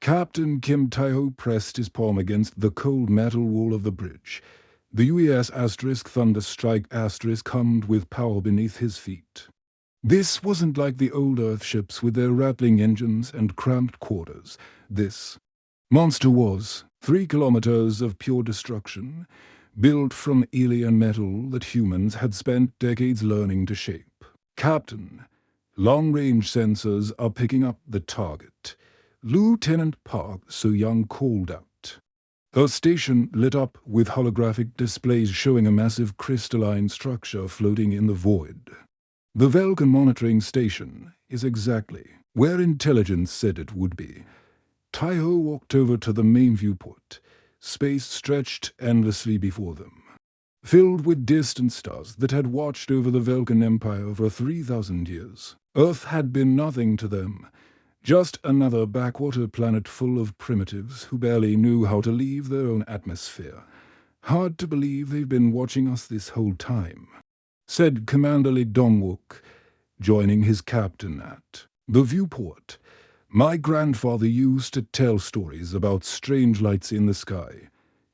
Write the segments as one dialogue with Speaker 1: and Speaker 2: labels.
Speaker 1: Captain Kim Taiho pressed his palm against the cold metal wall of the bridge. The UES Thunderstrike hummed with power beneath his feet. This wasn't like the old Earth ships with their rattling engines and cramped quarters. This monster was 3 kilometers of pure destruction, built from alien metal that humans had spent decades learning to shape. Captain, long-range sensors are picking up the target. Lieutenant Park So-young called out. Her station lit up with holographic displays showing a massive crystalline structure floating in the void. The Vulcan monitoring station is exactly where intelligence said it would be. Taiho walked over to the main viewport. Space stretched endlessly before them, filled with distant stars that had watched over the Vulcan Empire for 3,000 years. Earth had been nothing to them, just another backwater planet full of primitives who barely knew how to leave their own atmosphere. Hard to believe they've been watching us this whole time, said Commander Lee Dongwook, joining his captain at the viewport. My grandfather used to tell stories about strange lights in the sky.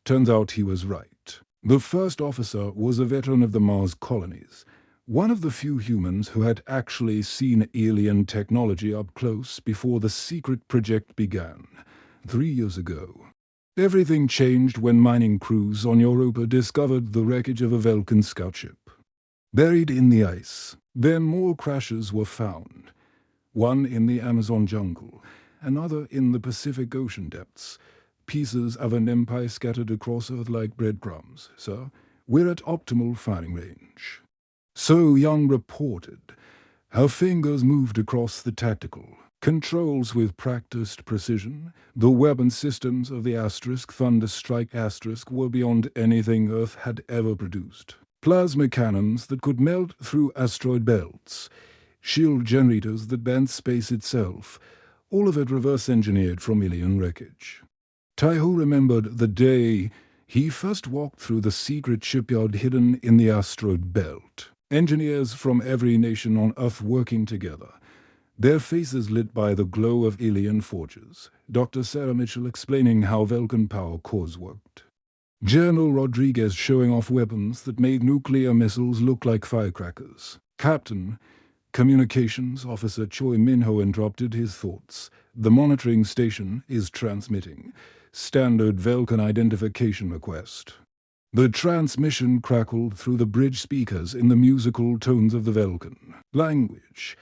Speaker 1: Turns out he was right. The first officer was a veteran of the Mars colonies, one of the few humans who had actually seen alien technology up close before the secret project began, 3 years ago. Everything changed when mining crews on Europa discovered the wreckage of a Vulcan scout ship, buried in the ice. Then more crashes were found, one in the Amazon jungle, another in the Pacific Ocean depths. Pieces of an empire scattered across Earth like breadcrumbs. Sir, we're at optimal firing range. So-young reported. Her fingers moved across the tactical controls with practiced precision. The weapon systems of the Thunderstrike were beyond anything Earth had ever produced. Plasma cannons that could melt through asteroid belts, shield generators that bent space itself, all of it reverse-engineered from alien wreckage. Taiho remembered the day he first walked through the secret shipyard hidden in the asteroid belt. Engineers from every nation on Earth working together, their faces lit by the glow of alien forges. Dr. Sarah Mitchell explaining how Vulcan power cores worked. General Rodriguez showing off weapons that made nuclear missiles look like firecrackers. Captain, Communications Officer Choi Minho interrupted his thoughts. The monitoring station is transmitting. Standard Vulcan identification request. The transmission crackled through the bridge speakers in the musical tones of the Vulcan language.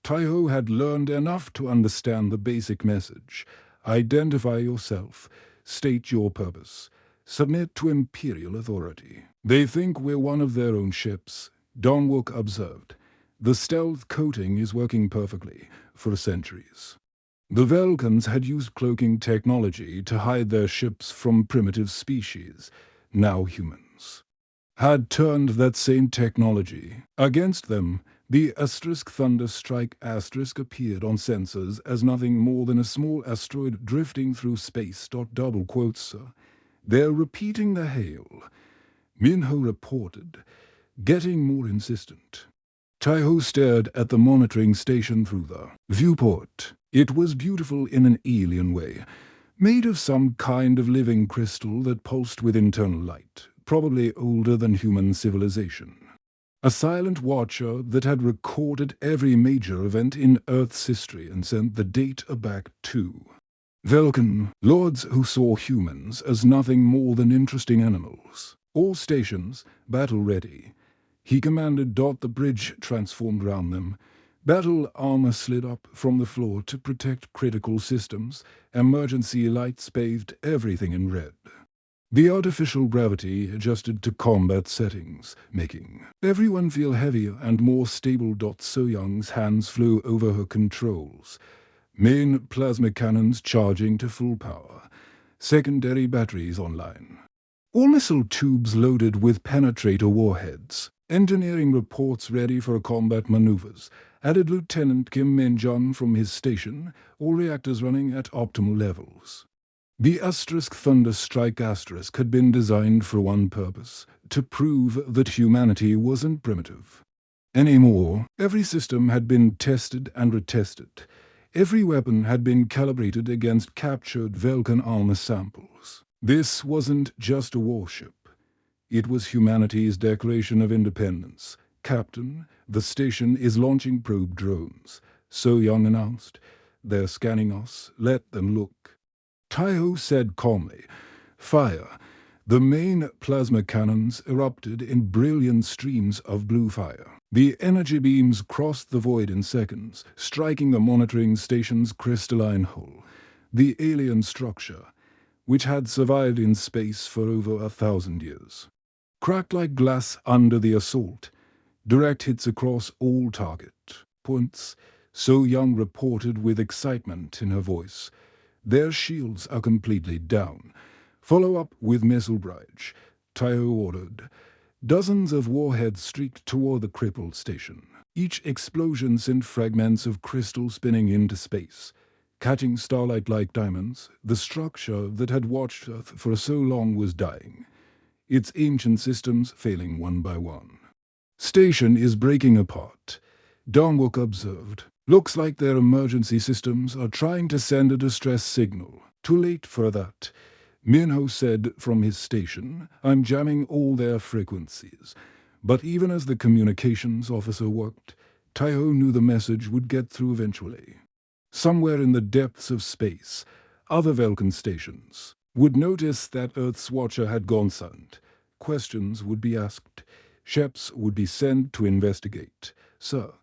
Speaker 1: Taiho had learned enough to understand the basic message. Identify yourself. State your purpose. Submit to Imperial authority. They think we're one of their own ships, Dongwook observed. The stealth coating is working perfectly for centuries. The Vulcans had used cloaking technology to hide their ships from primitive species. Now humans had turned that same technology against them. The Thunderstrike appeared on sensors as nothing more than a small asteroid drifting through space. Double quotes, sir. They're repeating the hail, Minho reported, getting more insistent. Taiho stared at the monitoring station through the viewport. It was beautiful in an alien way, made of some kind of living crystal that pulsed with internal light, probably older than human civilization. A silent watcher that had recorded every major event in Earth's history and sent the data back to Vulcan lords who saw humans as nothing more than interesting animals. All stations, battle-ready. He commanded. The bridge transformed round them. Battle armor slid up from the floor to protect critical systems. Emergency lights bathed everything in red. The artificial gravity adjusted to combat settings, making everyone feel heavier and more stable. So-young's hands flew over her controls. Main plasma cannons charging to full power. Secondary batteries online. All missile tubes loaded with penetrator warheads. Engineering reports ready for combat maneuvers, added Lieutenant Kim Min-jun from his station, all reactors running at optimal levels. The Thunderstrike had been designed for one purpose, to prove that humanity wasn't primitive anymore. Every system had been tested and retested. Every weapon had been calibrated against captured Vulcan armor samples. This wasn't just a warship. It was humanity's Declaration of Independence. "Captain, the station is launching probe drones," So Young announced. "They're scanning us. Let them look." Taiho said calmly, "Fire." The main plasma cannons erupted in brilliant streams of blue fire. The energy beams crossed the void in seconds, striking the monitoring station's crystalline hull. The alien structure, which had survived in space for over 1,000 years, cracked like glass under the assault. Direct hits across all target points, So Young reported with excitement in her voice. "Their shields are completely down. Follow up with missile barrage," Taiho ordered. Dozens of warheads streaked toward the crippled station. Each explosion sent fragments of crystal spinning into space. Catching starlight like diamonds, the structure that had watched Earth for so long was dying, its ancient systems failing one by one. "Station is breaking apart," Domwook observed. "Looks like their emergency systems are trying to send a distress signal. Too late for that," Minho said from his station. "I'm jamming all their frequencies." But even as the communications officer worked, Taiho knew the message would get through eventually. Somewhere in the depths of space, other Vulcan stations would notice that Earth's watcher had gone silent. Questions would be asked. Ships would be sent to investigate. "Sir,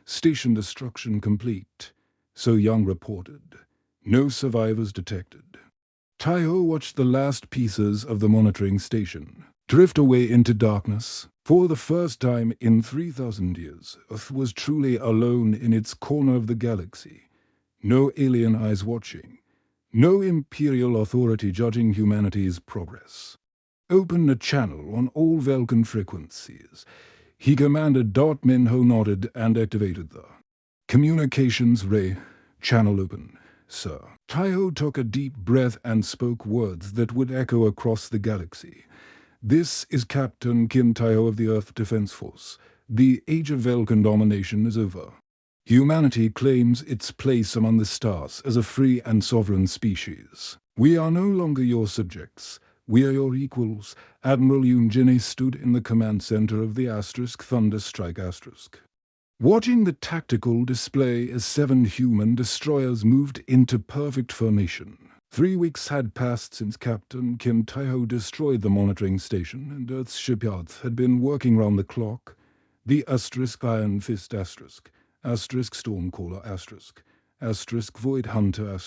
Speaker 1: station destruction complete," So Young reported. "No survivors detected." Taiho watched the last pieces of the monitoring station drift away into darkness. For the first time in 3,000 years, Earth was truly alone in its corner of the galaxy. No alien eyes watching. No imperial authority judging humanity's progress. "Open a channel on all Vulcan frequencies," he commanded. Minho nodded and activated the communications ray. "Channel open, sir." Taiho took a deep breath and spoke words that would echo across the galaxy. "This is Captain Kim Taiho of the Earth Defense Force. The age of Vulcan domination is over. Humanity claims its place among the stars as a free and sovereign species. We are no longer your subjects. We are your equals." Admiral Yoon Jinny stood in the command center of the Thunderstrike *. Watching the tactical display as 7 human destroyers moved into perfect formation. 3 weeks had passed since Captain Kim Taiho destroyed the monitoring station, and Earth's shipyards had been working round the clock. The Iron Fist *, Stormcaller *, Void Hunter *,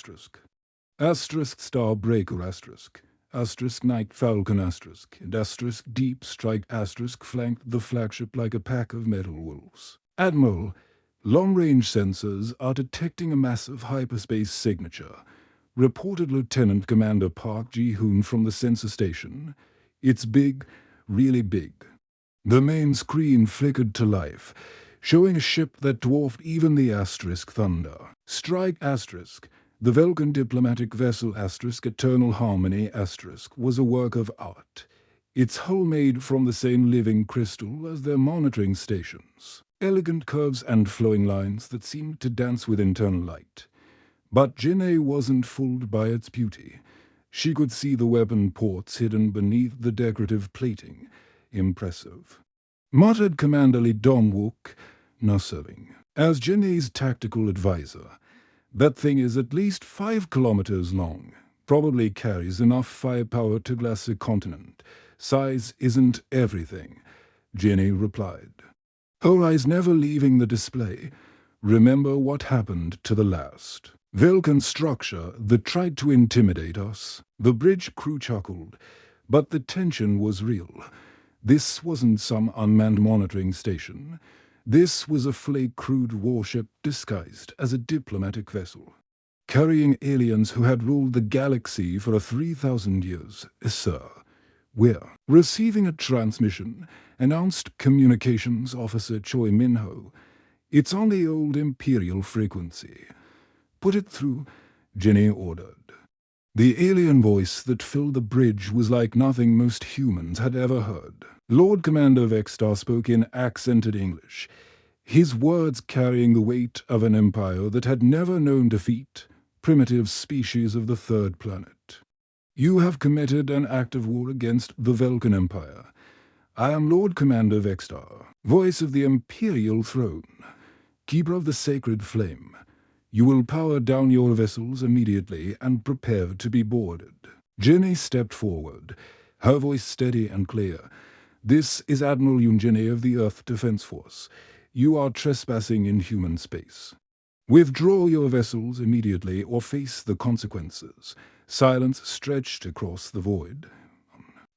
Speaker 1: Starbreaker *, Night Falcon and Deep Strike * flanked the flagship like a pack of metal wolves. "Admiral, long-range sensors are detecting a massive hyperspace signature," reported Lieutenant Commander Park Ji-hoon from the sensor station. "It's big, really big." The main screen flickered to life, showing a ship that dwarfed even the Thunder. Strike *, the Vulcan diplomatic vessel Eternal Harmony * was a work of art. Its hull made from the same living crystal as their monitoring stations. Elegant curves and flowing lines that seemed to dance with internal light. But Jinny wasn't fooled by its beauty. She could see the weapon ports hidden beneath the decorative plating. "Impressive," muttered Commander Lee Dong-wook, now serving as Jinny's tactical advisor. "That thing is at least 5 kilometers long. Probably carries enough firepower to glass a continent. Size isn't everything," Jinny replied. Her eyes never leaving the display. "Remember what happened to the last Vulcan structure that tried to intimidate us?" The bridge crew chuckled, but the tension was real. This wasn't some unmanned monitoring station. This was a fully crewed warship disguised as a diplomatic vessel, carrying aliens who had ruled the galaxy for 3,000 years. "Sir, we're receiving a transmission," announced Communications Officer Choi Minho. "It's on the old Imperial frequency." "Put it through," Jinny ordered. The alien voice that filled the bridge was like nothing most humans had ever heard. Lord Commander Vextar spoke in accented English. his words carrying the weight of an empire that had never known defeat, primitive species of the third planet. You have committed an act of war against the Vulcan Empire. I am Lord Commander Vextar, voice of the Imperial Throne, keeper of the sacred flame. You will power down your vessels immediately and prepare to be boarded. Jenny stepped forward, her voice steady and clear. This is Admiral Yunjini of the Earth Defense Force. You are trespassing in human space. Withdraw your vessels immediately or face the consequences. Silence stretched across the void.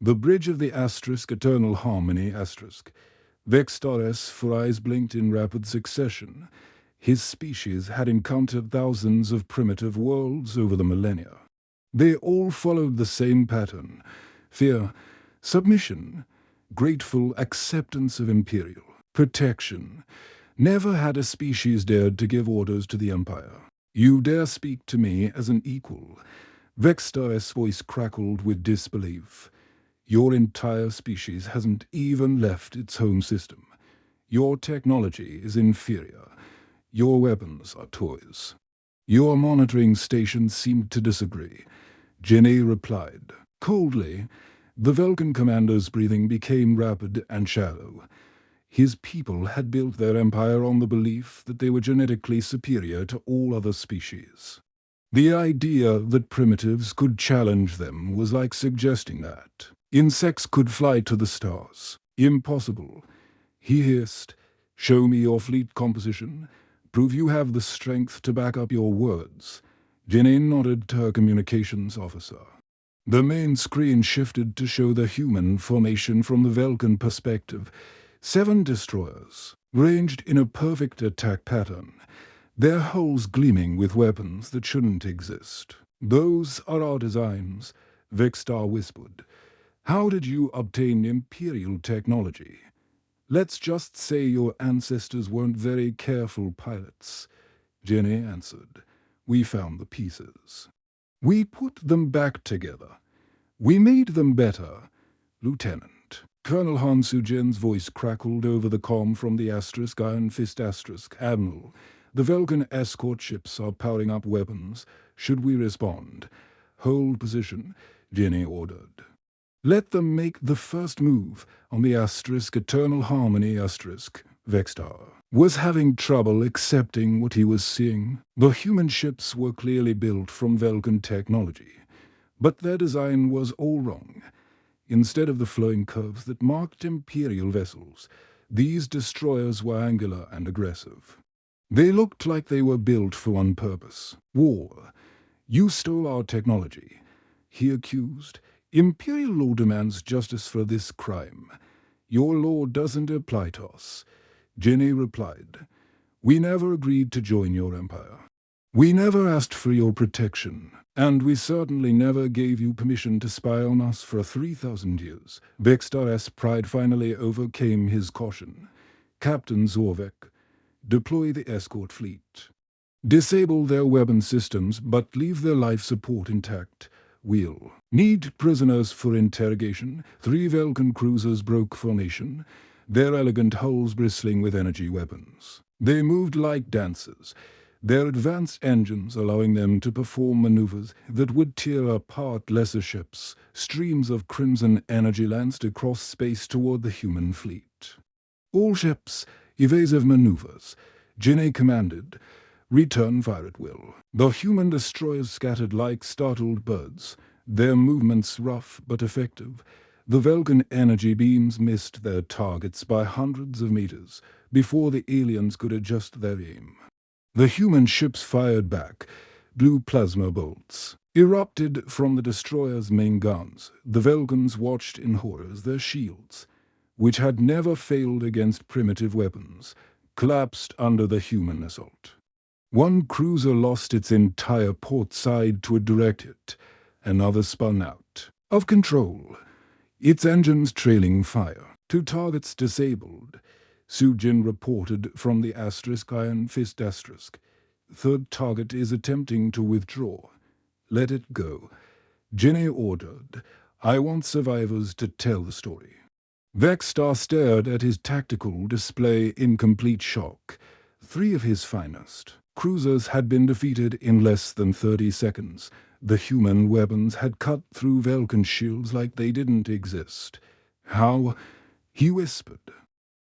Speaker 1: The bridge of the asterisk eternal harmony asterisk. Vextares for eyes blinked in rapid succession. His species had encountered thousands of primitive worlds over the millennia. They all followed the same pattern: fear, submission, grateful acceptance of imperial protection. Never had a species dared to give orders to the Empire. You dare speak to me as an equal. Vextares' voice crackled with disbelief. Your entire species hasn't even left its home system. Your technology is inferior. Your weapons are toys. Your monitoring stations seemed to disagree. Jenny replied. Coldly, the Vulcan commander's breathing became rapid and shallow. His people had built their empire on the belief that they were genetically superior to all other species. The idea that primitives could challenge them was like suggesting that insects could fly to the stars. Impossible. He hissed, "Show me your fleet composition. Prove you have the strength to back up your words." Jenny nodded to her communications officer. The main screen shifted to show the human formation from the Vulcan perspective. 7 destroyers, ranged in a perfect attack pattern, their hulls gleaming with weapons that shouldn't exist. "Those are our designs," Vextar whispered. "How did you obtain Imperial technology?" "Let's just say your ancestors weren't very careful pilots," Jenny answered. "We found the pieces. We put them back together. We made them better, Lieutenant." Colonel Han Sujin's voice crackled over the comm from the asterisk Iron Fist asterisk. "Admiral, the Vulcan escort ships are powering up weapons. Should we respond?" "Hold position," Jenny ordered. "Let them make the first move on the asterisk eternal harmony asterisk." Vextar was having trouble accepting what he was seeing. The human ships were clearly built from Vulcan technology, but their design was all wrong. Instead of the flowing curves that marked Imperial vessels, these destroyers were angular and aggressive. They looked like they were built for one purpose: war. "You stole our technology," he accused. "Imperial law demands justice for this crime. Your law doesn't apply to us." Jenny replied. "We never agreed to join your empire. We never asked for your protection, and we certainly never gave you permission to spy on us for 3,000 years. Vextar's pride finally overcame his caution. "Captain Zorvek, deploy the escort fleet. Disable their weapon systems, but leave their life support intact. We'll need prisoners for interrogation." 3 Vulcan cruisers broke formation, their elegant hulls bristling with energy weapons. They moved like dancers, their advanced engines allowing them to perform maneuvers that would tear apart lesser ships. Streams of crimson energy lanced across space toward the human fleet. "All ships, evasive maneuvers," Jenny commanded. "Return fire at will." The human destroyers scattered like startled birds, their movements rough but effective. The Vulcan energy beams missed their targets by hundreds of meters before the aliens could adjust their aim. The human ships fired back. Blue plasma bolts erupted from the destroyer's main guns. The Vulcans watched in horror as their shields, which had never failed against primitive weapons, collapsed under the human assault. One cruiser lost its entire port side to a direct hit. Another spun out of control, its engines trailing fire. 2 targets disabled, Sujin reported from the asterisk Iron Fist asterisk. "Third target is attempting to withdraw. Let it go." Jenny ordered. "I want survivors to tell the story." Vexstar stared at his tactical display in complete shock. 3 of his finest cruisers had been defeated in less than 30 seconds. The human weapons had cut through Vulcan shields like they didn't exist. How? He whispered.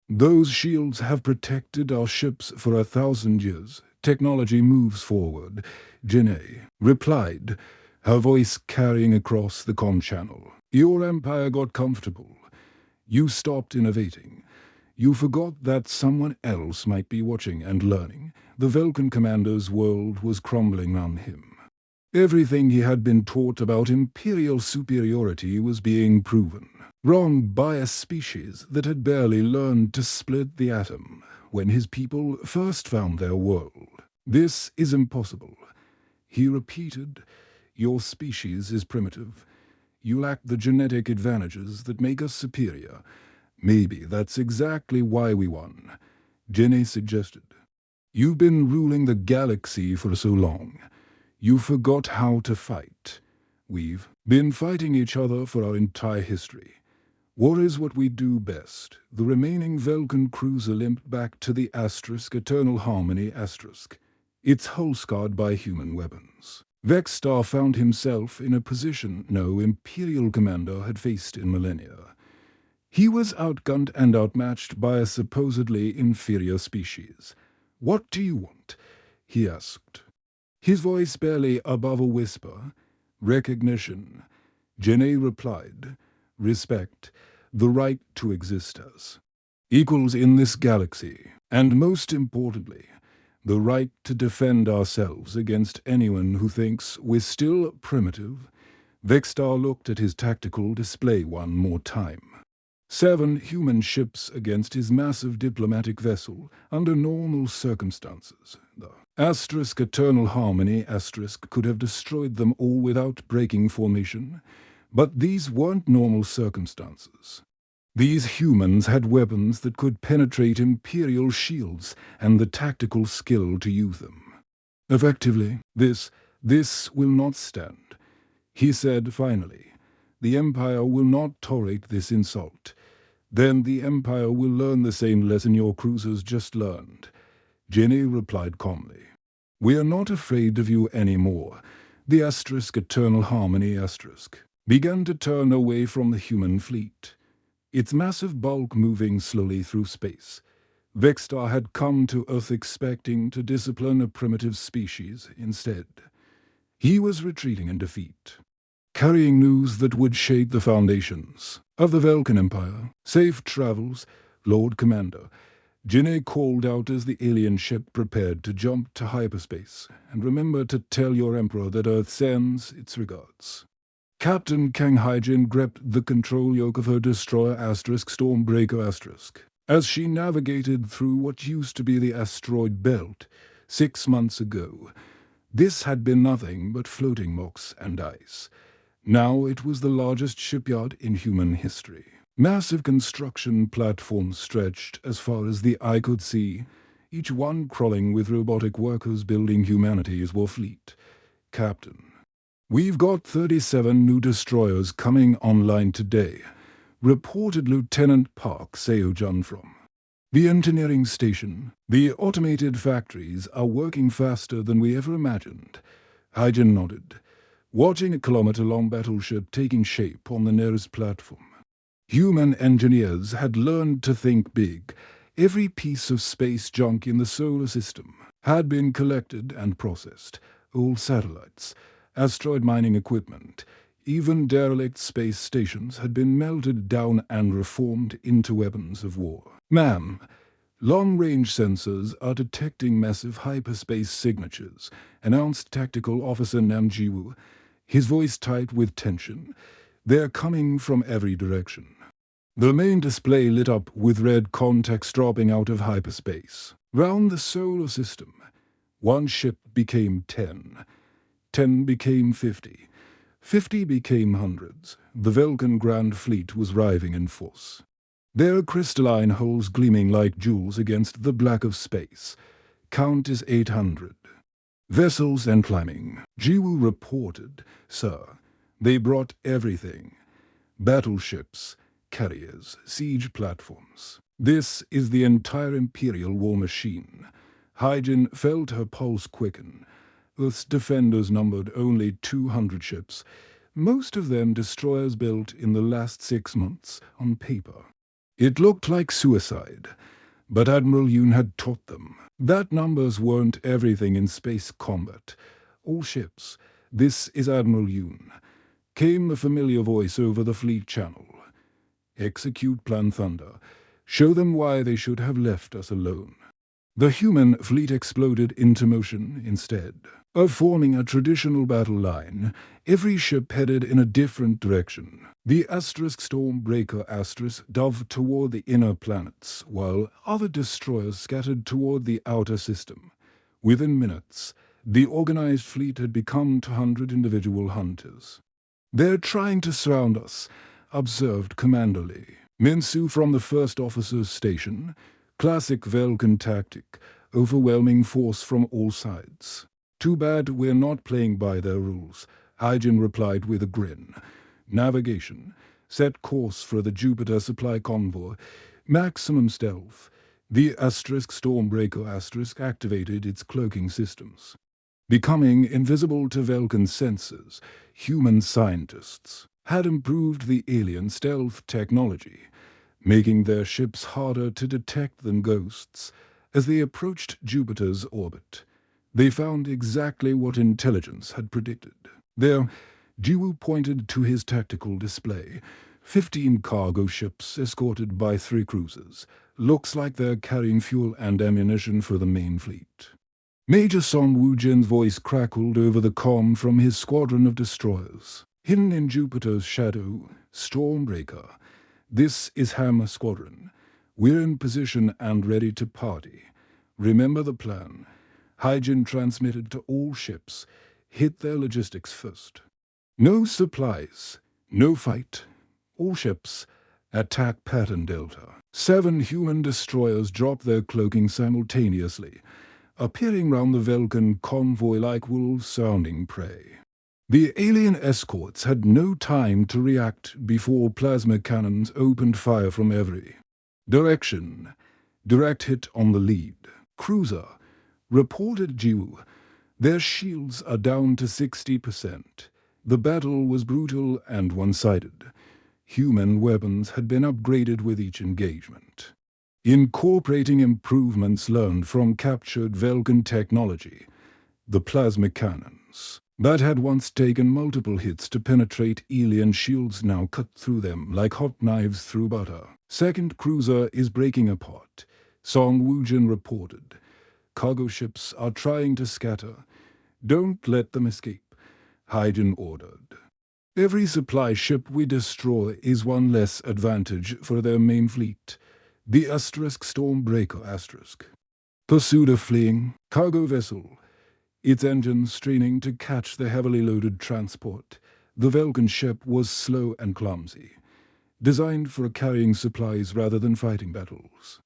Speaker 1: Those shields have protected our ships for 1,000 years. Technology moves forward, Janae replied, her voice carrying across the comm channel. Your empire got comfortable. You stopped innovating. You forgot that someone else might be watching and learning. The Vulcan commander's world was crumbling on him. Everything he had been taught about imperial superiority was being proven wrong by a species that had barely learned to split the atom when his people first found their world. This is impossible. He repeated, your species is primitive. You lack the genetic advantages that make us superior. Maybe that's exactly why we won, Jenny suggested. You've been ruling the galaxy for so long. You forgot how to fight. We've been fighting each other for our entire history. War is what we do best. The remaining Vulcan cruiser limped back to the Eternal Harmony *. It's hull-scarred by human weapons. Vexstar found himself in a position no Imperial commander had faced in millennia. He was outgunned and outmatched by a supposedly inferior species. What do you want? He asked. His voice barely above a whisper. Recognition. Jenny replied. Respect. The right to exist as equals in this galaxy, and most importantly, the right to defend ourselves against anyone who thinks we're still primitive. Vexstar looked at his tactical display one more time. 7 human ships against his massive diplomatic vessel under normal circumstances. The Eternal Harmony could have destroyed them all without breaking formation, but these weren't normal circumstances. These humans had weapons that could penetrate Imperial shields and the tactical skill to use them. Effectively, this will not stand, he said finally. The Empire will not tolerate this insult. Then the Empire will learn the same lesson your cruisers just learned. Jenny replied calmly. We are not afraid of you anymore. The Eternal Harmony began to turn away from the human fleet, its massive bulk moving slowly through space. Vexstar had come to Earth expecting to discipline a primitive species instead. He was retreating in defeat, carrying news that would shake the foundations of the Vulcan Empire. Safe travels, Lord Commander. Janae called out as the alien ship prepared to jump to hyperspace. And remember to tell your Emperor that Earth sends its regards. Captain Kang Haijin gripped the control yoke of her destroyer Stormbreaker as she navigated through what used to be the asteroid belt 6 months ago. This had been nothing but floating mocks and ice. Now it was the largest shipyard in human history. Massive construction platforms stretched as far as the eye could see, each one crawling with robotic workers building humanity's war fleet. Captain, we've got 37 new destroyers coming online today, reported Lieutenant Park Seojun from the engineering station. The automated factories are working faster than we ever imagined. Haijin nodded, watching a kilometer-long battleship taking shape on the nearest platform. Human engineers had learned to think big. Every piece of space junk in the solar system had been collected and processed. Old satellites, asteroid mining equipment, even derelict space stations had been melted down and reformed into weapons of war. Ma'am, long-range sensors are detecting massive hyperspace signatures, announced Tactical Officer Nam Jiwoo, his voice tight with tension. They're coming from every direction. The main display lit up with red contacts dropping out of hyperspace. Round the solar system, 1 ship became 10. 10 became 50. 50 became hundreds. The Vulcan Grand Fleet was arriving in force, their crystalline hulls gleaming like jewels against the black of space. Count is 800. Vessels and climbing, Jiwoo reported. Sir, they brought everything. Battleships, carriers, siege platforms. This is the entire Imperial war machine. Hygiene felt her pulse quicken. Earth's defenders numbered only 200 ships, most of them destroyers built in the last 6 months on paper. It looked like suicide, but Admiral Yoon had taught them that numbers weren't everything in space combat. All ships, this is Admiral Yoon, came the familiar voice over the fleet channel. Execute Plan Thunder. Show them why they should have left us alone. The human fleet exploded into motion instead of forming a traditional battle line. Every ship headed in a different direction. The Stormbreaker dove toward the inner planets, while other destroyers scattered toward the outer system. Within minutes, the organized fleet had become 200 individual hunters. "They're trying to surround us," observed Commander Lee. Minsu from the first officer's station. Classic Velkan tactic, overwhelming force from all sides. "Too bad we're not playing by their rules," Hygiene replied with a grin. Navigation. Set course for the Jupiter supply convoy. Maximum stealth. The Stormbreaker activated its cloaking systems. Becoming invisible to Velkan sensors, human scientists had improved the alien stealth technology, making their ships harder to detect than ghosts. As they approached Jupiter's orbit, they found exactly what intelligence had predicted. There, Jiwoo pointed to his tactical display. 15 cargo ships escorted by 3 cruisers. Looks like they're carrying fuel and ammunition for the main fleet. Major Song Woo-jin's voice crackled over the comm from his squadron of destroyers. Hidden in Jupiter's shadow, Stormbreaker. "This is Hammer Squadron. We're in position and ready to party. Remember the plan." Hygiene transmitted to all ships. Hit their logistics first. "No supplies. No fight. All ships. Attack pattern Delta." 7 human destroyers dropped their cloaking simultaneously, appearing round the Velkan convoy like wolves surrounding prey. The alien escorts had no time to react before plasma cannons opened fire from every direction. Direct hit on the lead cruiser, reported Jiwoo. "Their shields are down to 60%. The battle was brutal and one-sided. Human weapons had been upgraded with each engagement, incorporating improvements learned from captured Velkan technology. The plasma cannons that had once taken multiple hits to penetrate alien shields now cut through them like hot knives through butter. Second cruiser is breaking apart," Song Woo-jin reported. "Cargo ships are trying to scatter. Don't let them escape," Hygiene ordered. "Every supply ship we destroy is one less advantage for their main fleet." The Stormbreaker pursued a fleeing cargo vessel, its engines straining to catch the heavily loaded transport. The Velkan ship was slow and clumsy, designed for carrying supplies rather than fighting battles.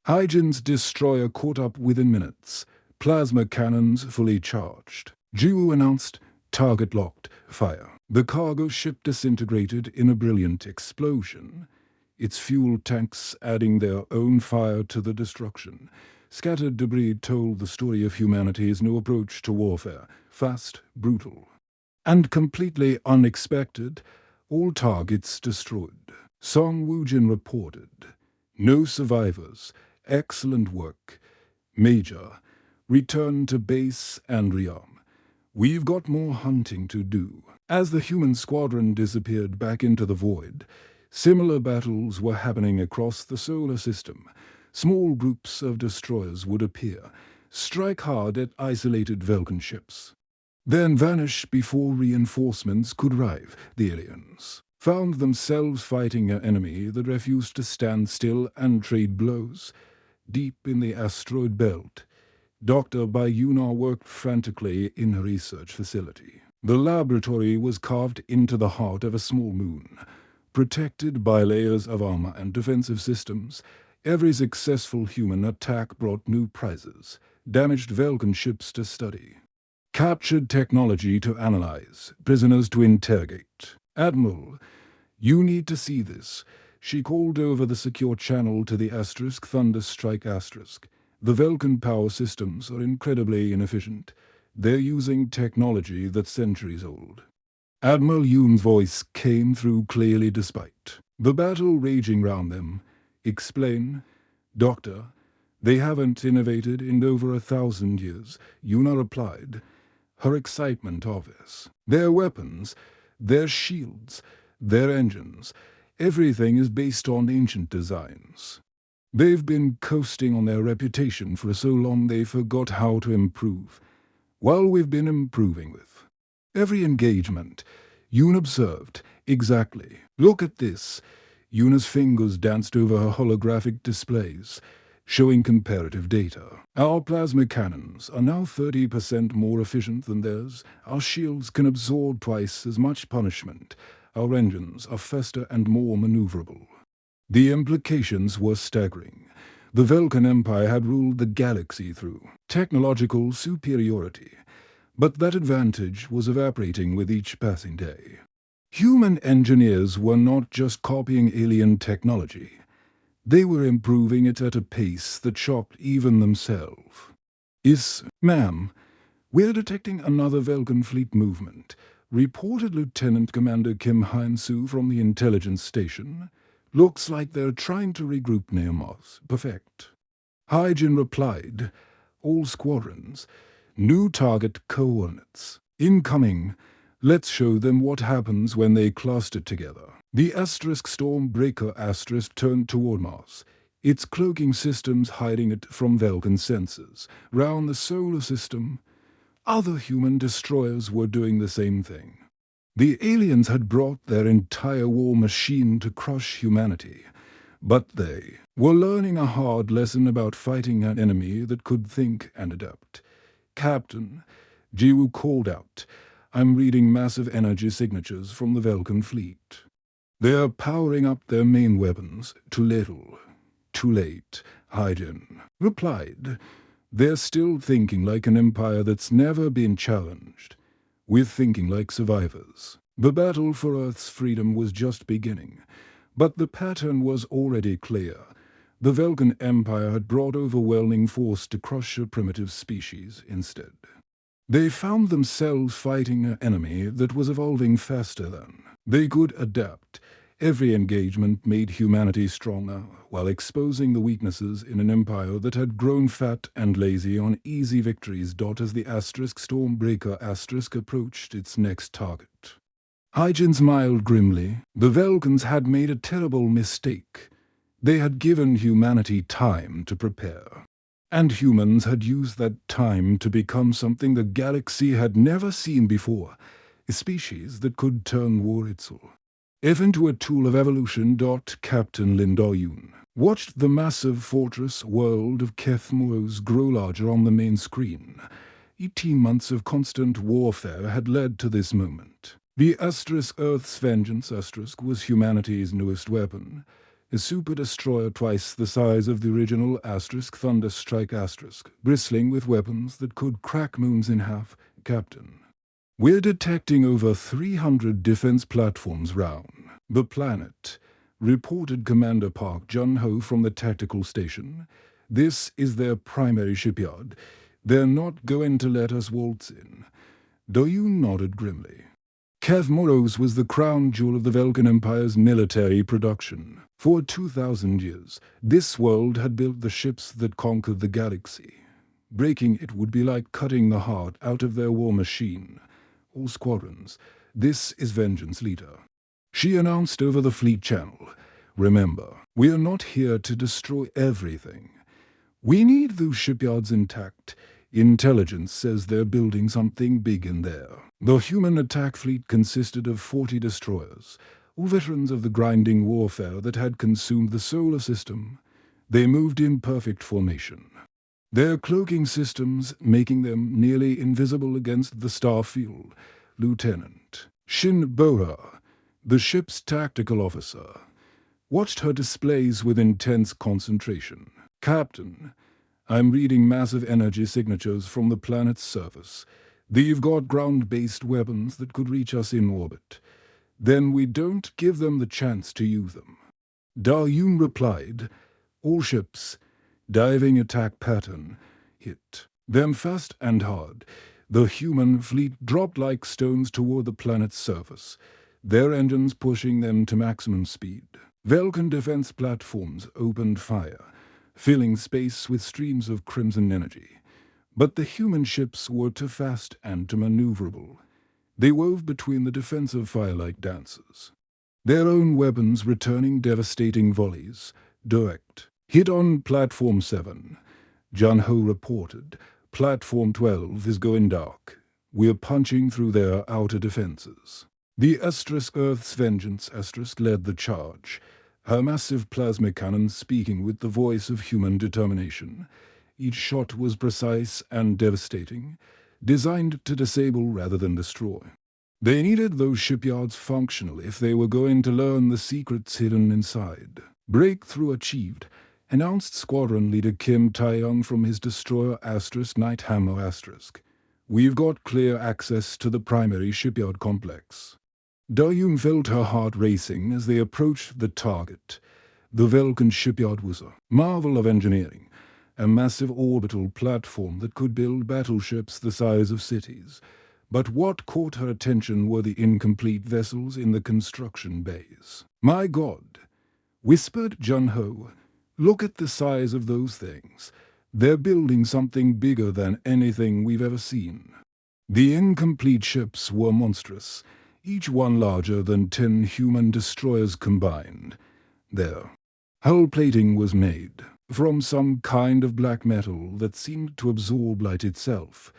Speaker 1: Hygiene's destroyer caught up within minutes, plasma cannons fully charged. Jiwoo announced, "Target locked, fire." The cargo ship disintegrated in a brilliant explosion, its fuel tanks adding their own fire to the destruction. Scattered debris told the story of humanity's new approach to warfare: fast, brutal, and completely unexpected. All targets destroyed, Song Woo-jin reported. "No survivors. Excellent work. Major, return to base and rearm. We've got more hunting to do." As the human squadron disappeared back into the void, similar battles were happening across the solar system. Small groups of destroyers would appear, strike hard at isolated Velkan ships, then vanish before reinforcements could arrive. The aliens found themselves fighting an enemy that refused to stand still and trade blows. Deep in the asteroid belt, Dr. Bayuna worked frantically in a research facility. The laboratory was carved into the heart of a small moon, protected by layers of armor and defensive systems. Every successful human attack brought new prizes, damaged Velkan ships to study, captured technology to analyze, prisoners to interrogate. "Admiral, you need to see this." She called over the secure channel to the Thunderstrike asterisk. The Vulcan power systems are incredibly inefficient. They're using technology that's centuries old. Admiral Yoon's voice came through clearly despite the battle raging round them. Explain, Doctor. They haven't innovated in over 1,000 years, Yuna replied, her excitement obvious. Their weapons, their shields, their engines, everything is based on ancient designs. They've been coasting on their reputation for so long they forgot how to improve. Well, we've been improving with every engagement. Yoon observed. Exactly. Look at this. Yuna's fingers danced over her holographic displays, showing comparative data. Our plasma cannons are now 30% more efficient than theirs. Our shields can absorb twice as much punishment. Our engines are faster and more maneuverable. The implications were staggering. The Vulcan Empire had ruled the galaxy through technological superiority, but that advantage was evaporating with each passing day. Human engineers were not just copying alien technology. They were improving it at a pace that shocked even themselves. Ma'am, we're detecting another Vulcan fleet movement, reported Lieutenant Commander Kim Han-soo from the intelligence station. Looks like they're trying to regroup near Mars. Perfect. Hyjin replied, all squadrons. New target coordinates. Incoming. Let's show them what happens when they cluster together. The Stormbreaker turned toward Mars, its cloaking systems hiding it from Vulcan sensors. Round the solar system, other human destroyers were doing the same thing. The aliens had brought their entire war machine to crush humanity, but they were learning a hard lesson about fighting an enemy that could think and adapt. Captain, Jiwoo called out, I'm reading massive energy signatures from the Vulcan fleet. They're powering up their main weapons. Too little. Too late, Hyjin replied. They're still thinking like an empire that's never been challenged. We're thinking like survivors. The battle for Earth's freedom was just beginning, but the pattern was already clear. The Vulcan Empire had brought overwhelming force to crush a primitive species instead. They found themselves fighting an enemy that was evolving faster than they could adapt. Every engagement made humanity stronger, while exposing the weaknesses in an empire that had grown fat and lazy on easy victories. As the Stormbreaker approached its next target. Hyjin smiled grimly. The Vulcans had made a terrible mistake. They had given humanity time to prepare. And humans had used that time to become something the galaxy had never seen before, a species that could turn war itself into a tool of evolution. Captain Lin Do-yoon watched the massive fortress world of Kethmoros grow larger on the main screen. 18 months of constant warfare had led to this moment. The Earth's Vengeance was humanity's newest weapon. A super destroyer twice the size of the original Thunderstrike bristling with weapons that could crack moons in half. Captain, we're detecting over 300 defense platforms round the planet, reported Commander Park Jun-ho from the tactical station. This is their primary shipyard. They're not going to let us waltz in. Do-yoon nodded grimly. Kethmoros was the crown jewel of the Vulcan Empire's military production. For 2,000 years, this world had built the ships that conquered the galaxy. Breaking it would be like cutting the heart out of their war machine. All squadrons, this is Vengeance Leader. She announced over the fleet channel. Remember, we are not here to destroy everything. We need those shipyards intact. Intelligence says they're building something big in there. The human attack fleet consisted of 40 destroyers, all veterans of the grinding warfare that had consumed the solar system. They moved in perfect formation, their cloaking systems making them nearly invisible against the star field. Lieutenant Shin Boha, the ship's tactical officer, watched her displays with intense concentration. Captain, I'm reading massive energy signatures from the planet's surface. They've got ground-based weapons that could reach us in orbit. Then we don't give them the chance to use them. Da-Yun replied, "All ships, diving attack pattern, hit them fast and hard." The human fleet dropped like stones toward the planet's surface, their engines pushing them to maximum speed. Vulcan defense platforms opened fire, filling space with streams of crimson energy. But the human ships were too fast and too maneuverable. They wove between the defensive fire like dances, their own weapons returning devastating volleys. Direct hit on Platform 7. Jun-Ho reported, "Platform 12 is going dark. We're punching through their outer defenses." The Earth's Vengeance led the charge, her massive plasma cannon speaking with the voice of human determination. Each shot was precise and devastating, designed to disable rather than destroy. They needed those shipyards functional if they were going to learn the secrets hidden inside. "Breakthrough achieved," announced Squadron Leader Kim Tae-young from his destroyer Night Hammer *. "We've got clear access to the primary shipyard complex." Da-Yun felt her heart racing as they approached the target. The Vulcan shipyard was a marvel of engineering, a massive orbital platform that could build battleships the size of cities. But what caught her attention were the incomplete vessels in the construction bays. "My God," whispered Jun-Ho, "look at the size of those things. They're building something bigger than anything we've ever seen." The incomplete ships were monstrous, each one larger than 10 human destroyers combined. Their hull plating was made from some kind of black metal that seemed to absorb light itself.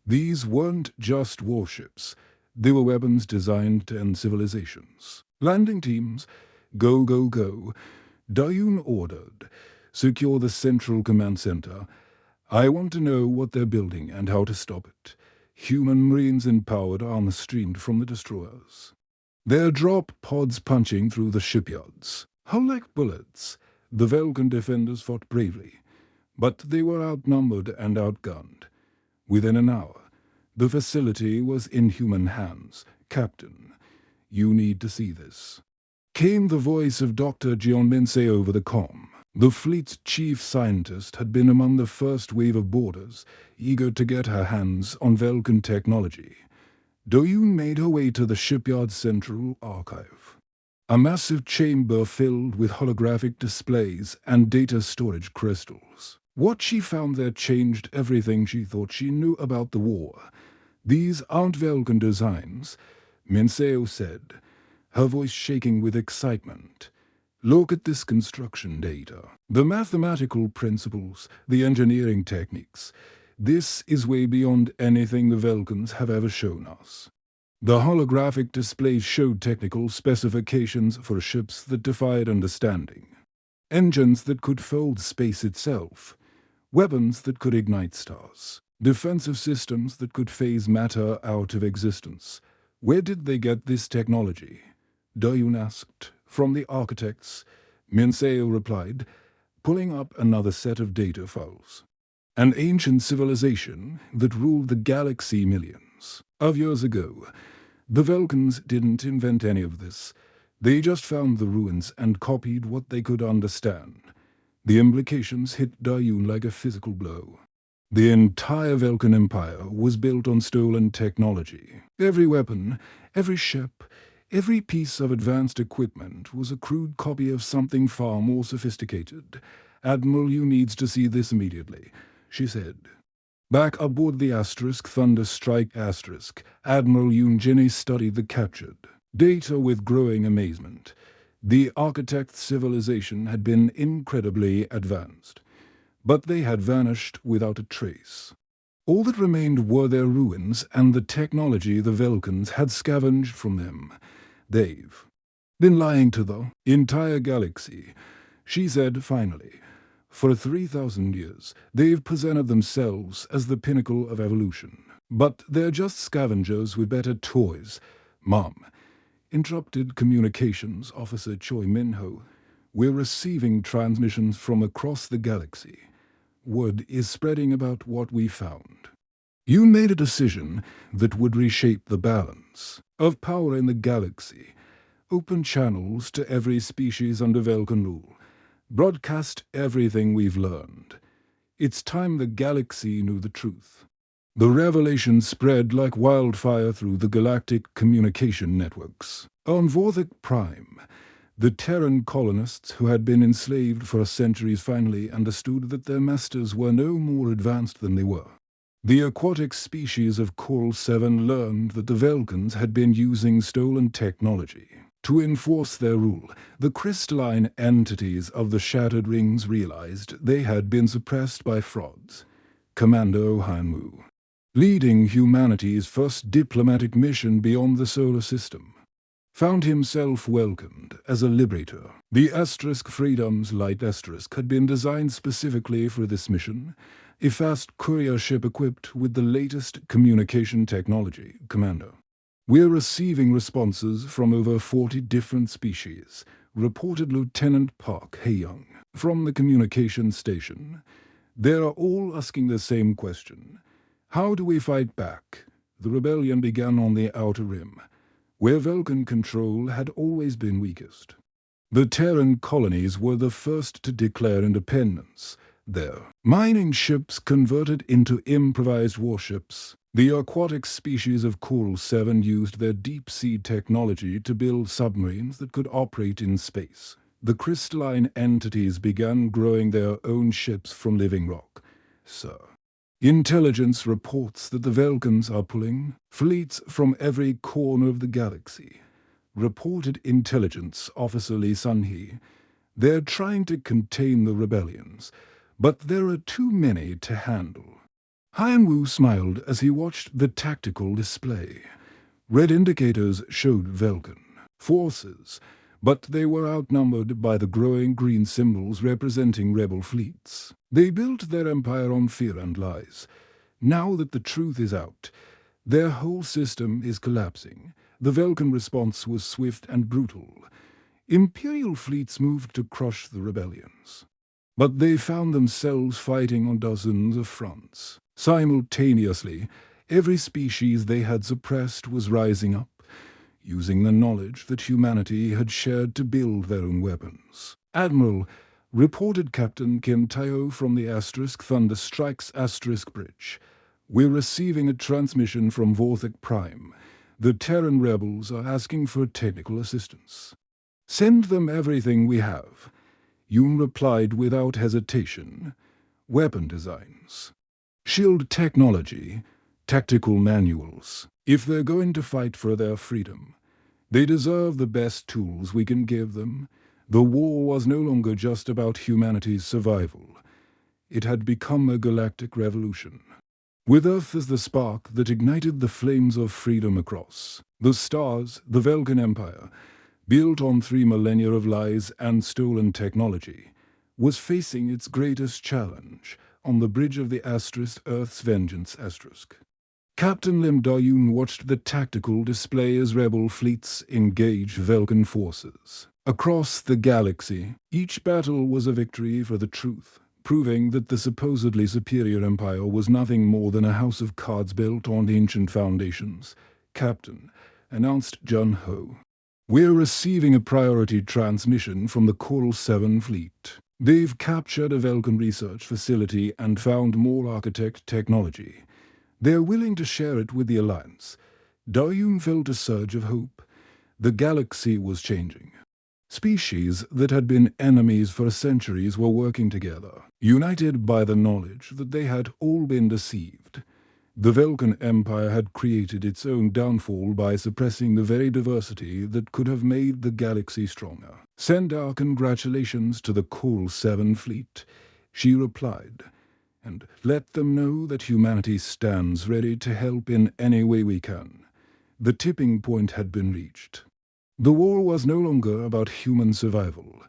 Speaker 1: These weren't just warships. They were weapons designed to end civilizations. "Landing teams, go, go, go," Da-Yun ordered. "Secure the central command center. I want to know what they're building and how to stop it." Human Marines in powered armor streamed from the destroyers, their drop pods punching through the shipyards. Hull like bullets, the Vulcan defenders fought bravely, but they were outnumbered and outgunned. Within an hour, the facility was in human hands. "Captain, you need to see this," came the voice of Dr. Jeon Min-se over the comm. The fleet's chief scientist had been among the first wave of boarders, eager to get her hands on Vulcan technology. Da-Yun made her way to the shipyard's central archive, a massive chamber filled with holographic displays and data storage crystals. What she found there changed everything she thought she knew about the war. "These aren't Vulcan designs," Minseo said, her voice shaking with excitement. "Look at this construction data. The mathematical principles, the engineering techniques. This is way beyond anything the Vulcans have ever shown us." The holographic displays showed technical specifications for ships that defied understanding. Engines that could fold space itself, weapons that could ignite stars, defensive systems that could phase matter out of existence. "Where did they get this technology?" Da-Yun asked. "From the architects," Minseo replied, pulling up another set of data files. "An ancient civilization that ruled the galaxy millions of years ago. The Vulcans didn't invent any of this. They just found the ruins and copied what they could understand." The implications hit Da-Yun like a physical blow. The entire Vulcan Empire was built on stolen technology. Every weapon, every ship, every piece of advanced equipment was a crude copy of something far more sophisticated. "Admiral, you needs to see this immediately," she said. Back aboard the Thunderstrike Admiral Yoon Jinny studied the captured data with growing amazement. The architect's civilization had been incredibly advanced, but they had vanished without a trace. All that remained were their ruins and the technology the Vulcans had scavenged from them. "They've been lying to the entire galaxy," she said finally. "For 3,000 years, they've presented themselves as the pinnacle of evolution. But they're just scavengers with better toys." "Mom," interrupted Communications Officer Choi Min-ho, "we're receiving transmissions from across the galaxy. Word is spreading about what we found. You made a decision that would reshape the balance of power in the galaxy. Open channels to every species under Vulcan rule. Broadcast everything we've learned. It's time the galaxy knew the truth. The revelation spread like wildfire through the galactic communication networks. On Vorthik Prime, the Terran colonists who had been enslaved for centuries finally understood that their masters were no more advanced than they were. The aquatic species of Coral 7 learned that the Vulcans had been using stolen technology. To enforce their rule, the crystalline entities of the Shattered Rings realized they had been suppressed by frauds. Commander Hanwu, leading humanity's first diplomatic mission beyond the solar system, found himself welcomed as a liberator. The Asterisk Freedom's Light Asterisk had been designed specifically for this mission, a fast courier ship equipped with the latest communication technology, Commander. We're receiving responses from over 40 different species, reported Lieutenant Park Hae-young from the communication station. They are all asking the same question. How do we fight back? The rebellion began on the Outer Rim, where Vulcan control had always been weakest. The Terran colonies were the first to declare independence. Their mining ships converted into improvised warships. The aquatic species of Coral 7 used their deep-sea technology to build submarines that could operate in space. The crystalline entities began growing their own ships from living rock. Sir, intelligence reports that the Vulcans are pulling fleets from every corner of the galaxy. Reported Intelligence Officer Lee Sun-hee. They're trying to contain the rebellions, but there are too many to handle. Han-woo smiled as he watched the tactical display. Red indicators showed Vulcan forces, but they were outnumbered by the growing green symbols representing rebel fleets. They built their empire on fear and lies. Now that the truth is out, their whole system is collapsing. The Vulcan response was swift and brutal. Imperial fleets moved to crush the rebellions, but they found themselves fighting on dozens of fronts. Simultaneously, every species they had suppressed was rising up, using the knowledge that humanity had shared to build their own weapons. Admiral, reported Captain Kim Tae-ho from the Asterisk Thunder Strikes Asterisk Bridge. We're receiving a transmission from Vorthik Prime. The Terran rebels are asking for technical assistance. Send them everything we have. Yoon replied without hesitation. Weapon designs, shield technology, tactical manuals. If they're going to fight for their freedom, they deserve the best tools we can give them. The war was no longer just about humanity's survival. It had become a galactic revolution, with Earth as the spark that ignited the flames of freedom across the stars. The Vulcan Empire, built on 3 millennia of lies and stolen technology, was facing its greatest challenge on the bridge of the Asterisk Earth's Vengeance Asterisk. Captain Lim Da-yoon watched the tactical display as rebel fleets engaged Vulcan forces. Across the galaxy, each battle was a victory for the truth, proving that the supposedly superior empire was nothing more than a house of cards built on ancient foundations. Captain, announced Jun-ho, we're receiving a priority transmission from the Coral 7 fleet. They've captured a Vulcan research facility and found more architect technology. They're willing to share it with the Alliance. Da-yoon felt a surge of hope. The galaxy was changing. Species that had been enemies for centuries were working together, united by the knowledge that they had all been deceived. The Vulcan Empire had created its own downfall by suppressing the very diversity that could have made the galaxy stronger. Send our congratulations to the Coral 7 fleet, she replied, and let them know that humanity stands ready to help in any way we can. The tipping point had been reached. The war was no longer about human survival.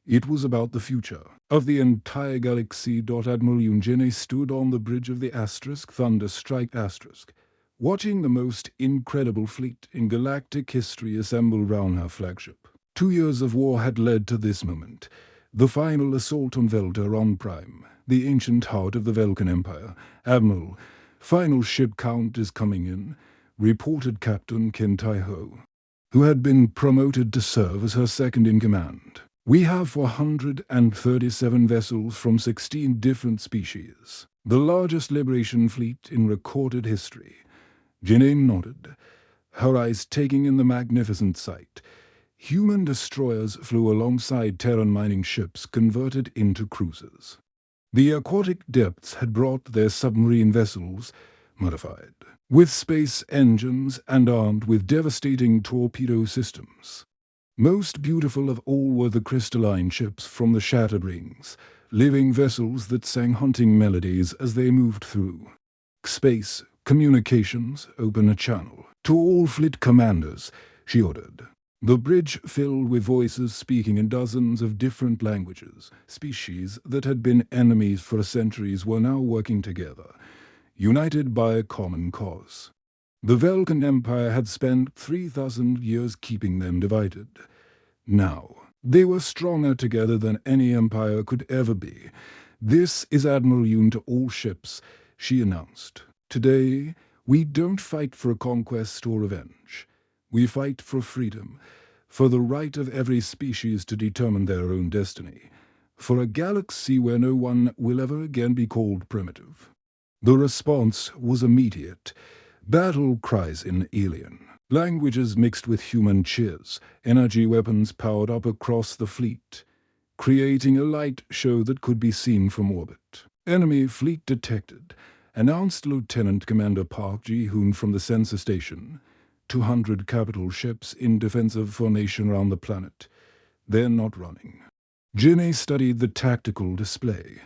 Speaker 1: It was about the future of the entire galaxy. Admiral Yoon Jin stood on the bridge of the Asterisk Thunder Strike Asterisk, watching the most incredible fleet in galactic history assemble round her flagship. 2 years of war had led to this moment, the final assault on Velta Prime, the ancient heart of the Vulcan Empire. Admiral, final ship count is coming in, reported Captain Kim Tae-ho. who had been promoted to serve as her second-in-command. "We have 437 vessels from 16 different species, the largest liberation fleet in recorded history." Ginny nodded, her eyes taking in the magnificent sight. Human destroyers flew alongside Terran mining ships converted into cruisers. The aquatic depths had brought their submarine vessels, modified, with space engines and armed with devastating torpedo systems. Most beautiful of all were the crystalline ships from the Shattered Rings, living vessels that sang hunting melodies as they moved through space. "Communications, open a channel. To all fleet commanders," she ordered. The bridge filled with voices speaking in dozens of different languages. Species that had been enemies for centuries were now working together, united by a common cause. The Velkan Empire had spent 3,000 years keeping them divided. Now, they were stronger together than any empire could ever be. "This is Admiral Yoon to all ships," she announced. "Today, we don't fight for conquest or revenge. We fight for freedom, for the right of every species to determine their own destiny, for a galaxy where no one will ever again be called primitive." The response was immediate. Battle cries in alien languages mixed with human cheers, energy weapons powered up across the fleet, creating a light show that could be seen from orbit. "Enemy fleet detected," announced Lieutenant Commander Park Ji-hoon from the sensor station. 200 capital ships in defensive formation around the planet. They're not running. Ginny studied the tactical display.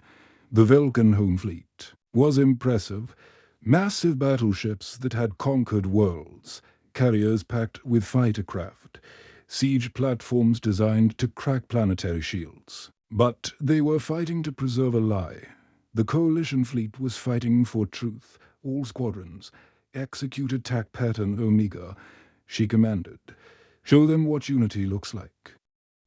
Speaker 1: The Velkan home fleet was impressive. Massive battleships that had conquered worlds, carriers packed with fighter craft, siege platforms designed to crack planetary shields. But they were fighting to preserve a lie. The coalition fleet was fighting for truth. "All squadrons, execute attack pattern Omega," she commanded. "Show them what unity looks like."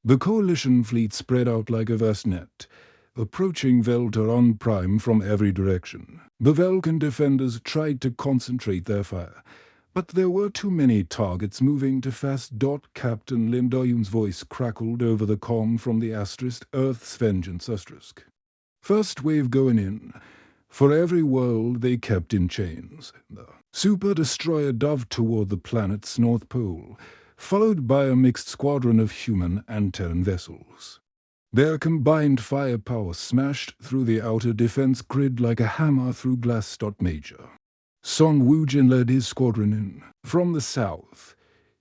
Speaker 1: The coalition fleet spread out like a vast net, approaching Velteron Prime from every direction. The Velkan defenders tried to concentrate their fire, but there were too many targets moving too fast. Captain Lim Do-yoon's voice crackled over the comm from the asterisk, "Earth's vengeance asterisk. First wave going in." For every world they kept in chains. The super destroyer dove toward the planet's north pole, followed by a mixed squadron of human and Terran vessels. Their combined firepower smashed through the outer defense grid like a hammer through glass. Major Song Woo-jin led his squadron in from the south,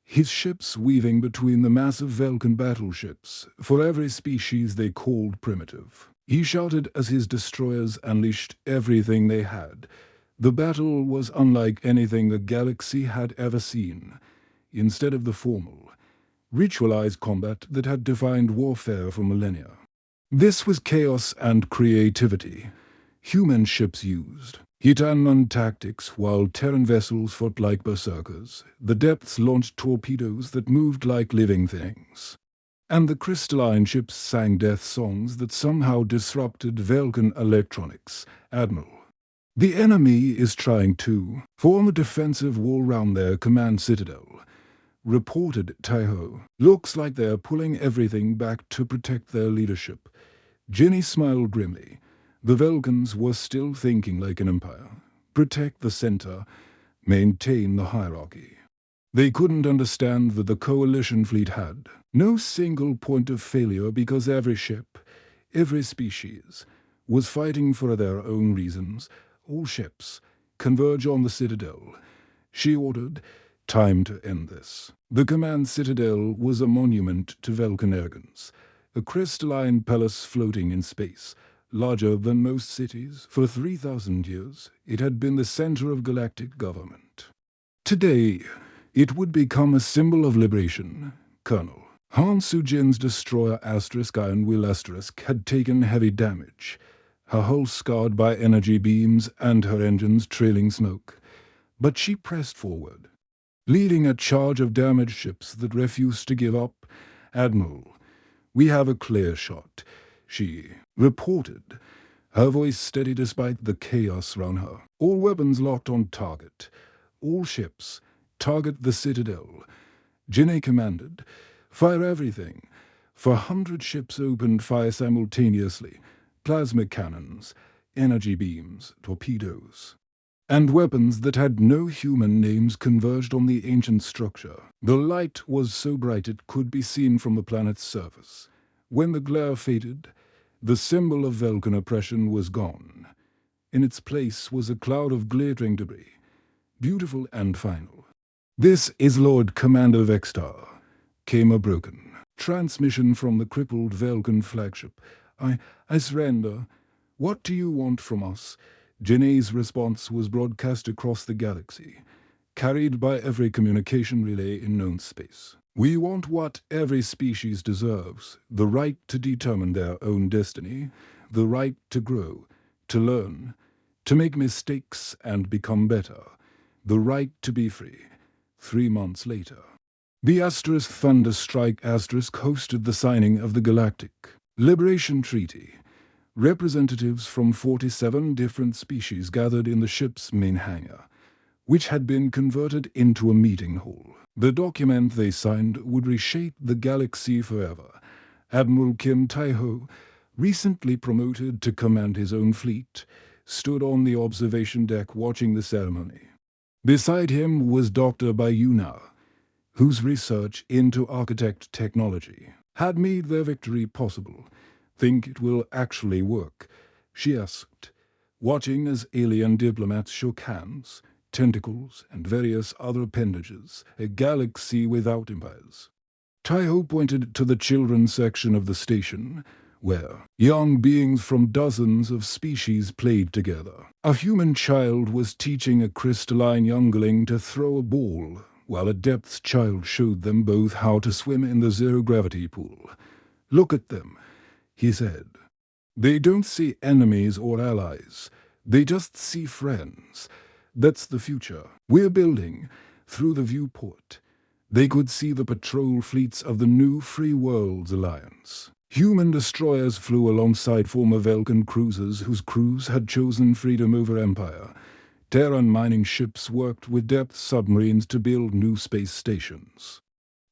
Speaker 1: his ships weaving between the massive Velkan battleships, for every species they called primitive. He shouted as his destroyers unleashed everything they had. The battle was unlike anything the galaxy had ever seen. Instead of the formal, ritualized combat that had defined warfare for millennia, this was chaos and creativity. Human ships used hit-and-run tactics while Terran vessels fought like berserkers. The depths launched torpedoes that moved like living things, and the crystalline ships sang death songs that somehow disrupted Velkan electronics. "Admiral, the enemy is trying to form a defensive wall round their command citadel," reported Taiho. "Looks like they're pulling everything back to protect their leadership." Ginny smiled grimly. The Velkans were still thinking like an empire. Protect the center, maintain the hierarchy. They couldn't understand that the coalition fleet had no single point of failure because every ship, every species, was fighting for their own reasons. "All ships, converge on the citadel," she ordered. Time to end this. The command citadel was a monument to Velkan arrogance, a crystalline palace floating in space. Larger than most cities, for 3,000 years, it had been the center of galactic government. Today, it would become a symbol of liberation. Colonel Han Soo-jin's destroyer Iron Will had taken heavy damage, her hull scarred by energy beams and her engines trailing smoke. But she pressed forward, leading a charge of damaged ships that refused to give up. "Admiral, we have a clear shot," she reported, her voice steady despite the chaos around her. "All weapons locked on target. All ships, target the citadel. Janae commanded, "Fire everything." 400 ships opened fire simultaneously, plasma cannons, energy beams, torpedoes, and weapons that had no human names converged on the ancient structure. The light was so bright it could be seen from the planet's surface. When the glare faded, the symbol of Vulcan oppression was gone. In its place was a cloud of glittering debris, beautiful and final. "This is Lord Commander Vextar," came a broken transmission from the crippled Vulcan flagship. I surrender. What do you want from us?" Janae's response was broadcast across the galaxy, carried by every communication relay in known space. "We want what every species deserves, the right to determine their own destiny, the right to grow, to learn, to make mistakes and become better, the right to be free." 3 months later, the Thunderstrike hosted the signing of the Galactic Liberation Treaty. Representatives from 47 different species gathered in the ship's main hangar, which had been converted into a meeting hall. The document they signed would reshape the galaxy forever. Admiral Kim Tai-ho, recently promoted to command his own fleet, stood on the observation deck watching the ceremony. Beside him was Dr. Bayuna, whose research into architect technology had made their victory possible. "Think it will actually work?" she asked, watching as alien diplomats shook hands, tentacles, and various other appendages, a galaxy without empires. Tai-ho pointed to the children's section of the station, where young beings from dozens of species played together. A human child was teaching a crystalline youngling to throw a ball, while a depths child showed them both how to swim in the zero-gravity pool. "Look at them," he said. "They don't see enemies or allies. They just see friends. That's the future we're building through the viewport." They could see the patrol fleets of the new Free Worlds Alliance. Human destroyers flew alongside former Vulcan cruisers whose crews had chosen freedom over empire. Terran mining ships worked with depth submarines to build new space stations.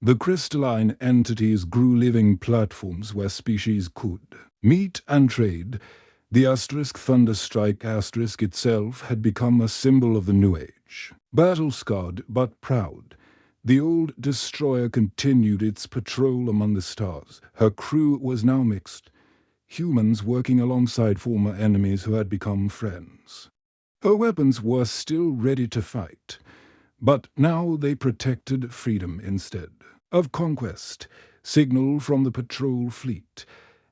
Speaker 1: The crystalline entities grew living platforms where species could meet and trade. The Thunderstrike itself had become a symbol of the New Age. Battle-scarred but proud, the old destroyer continued its patrol among the stars. Her crew was now mixed, humans working alongside former enemies who had become friends. Her weapons were still ready to fight, but now they protected freedom instead of conquest. Signal from the patrol fleet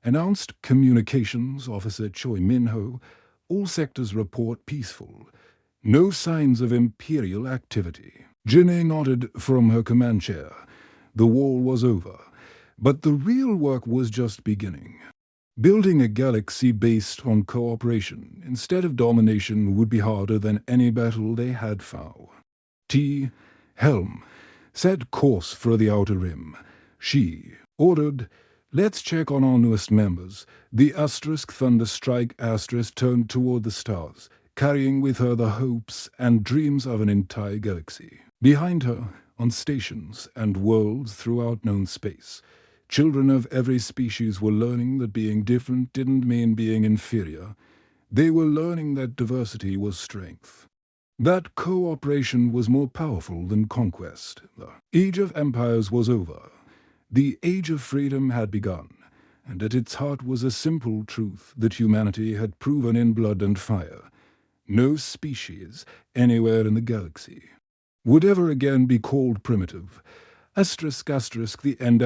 Speaker 1: announced Communications Officer Choi Min-ho. All sectors report peaceful. No signs of Imperial activity. Janae nodded from her command chair. The war was over, but the real work was just beginning. Building a galaxy based on cooperation instead of domination would be harder than any battle they had fought. Helm set course for the Outer Rim. She ordered, "Let's check on our newest members." The Thunderstrike turned toward the stars, carrying with her the hopes and dreams of an entire galaxy. Behind her, on stations and worlds throughout known space, children of every species were learning that being different didn't mean being inferior. They were learning that diversity was strength, that cooperation was more powerful than conquest. The Age of Empires was over. The Age of Freedom had begun, and at its heart was a simple truth that humanity had proven in blood and fire. No species, anywhere in the galaxy, would ever again be called primitive. The end